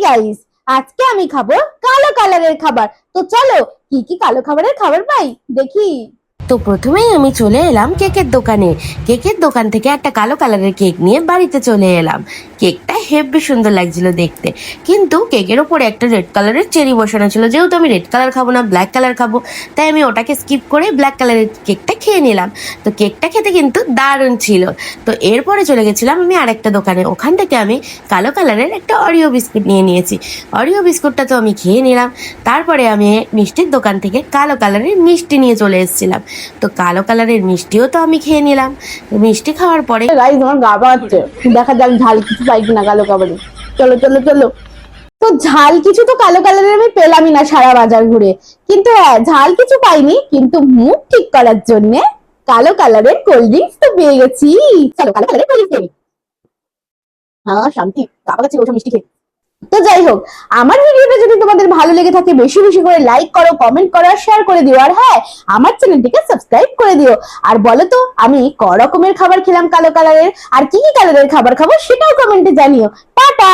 Guys, আজকে আমি খাবো কালো কালারের খাবার। তো চলো কি কি কালো খাবারের খাবার পাই দেখি। তো প্রথমেই আমি চলে এলাম কেকের দোকানে। কেকের দোকান থেকে একটা কালো কালারের কেক নিয়ে বাড়িতে চলে এলাম। কেকটা হেব্বি সুন্দর লাগছিল দেখতে, কিন্তু কেকের ওপরে একটা রেড কালারের চেরি বসানো ছিল। যেহেতু আমি রেড কালার খাবো না, ব্ল্যাক কালার খাবো, তাই আমি ওটাকে স্কিপ করে ব্ল্যাক কালারের কেকটা খেয়ে নিলাম। তো কেকটা খেতে কিন্তু দারুণ ছিল। তো এরপরে চলে গেছিলাম আমি আরেকটা দোকানে। ওখান থেকে আমি কালো কালারের একটা অরিও বিস্কুট নিয়ে নিয়েছি। অরিও বিস্কুটটা তো আমি খেয়ে নিলাম। তারপরে আমি মিষ্টির দোকান থেকে কালো কালারের মিষ্টি নিয়ে চলে এসেছিলাম। তো কালো কালারের মিষ্টিও তো আমি খেয়ে নিলাম। মিষ্টি খাওয়ার পরে গাইস, আমার গা পাচ্ছে, দেখা যাক ঝাল কিছু পাই কিনা কালো খাবারে। চলো চলো চলো। তো ঝাল কিছু তো কালো কালারের আমি পেলামই না সারা বাজার ঘুরে, কিন্তু হ্যাঁ ঝাল কিছু পাইনি, কিন্তু মুখ ঠিক করার জন্য কালো কালারের কোল্ড ড্রিঙ্কস তো পেয়ে গেছি। চলো কালো কালারের কোল্ড ড্রিঙ্কস। হ্যাঁ শান্তি, কাপা কাছে ওসব মিষ্টি খেয়ে। তো যাই হোক, আমার ভিডিওটা যদি তোমাদের ভালো লেগে থাকে বেশি বেশি করে লাইক করো, কমেন্ট করো আর শেয়ার করে দিও। আর হ্যাঁ, আমার চ্যানেলটিকে সাবস্ক্রাইব করে দিও। আর বলো তো আমি ক রকমের খাবার খেলাম কালো কালারের, আর কি কি কালারের খাবার খাবো সেটাও কমেন্টে জানিও। টাটা।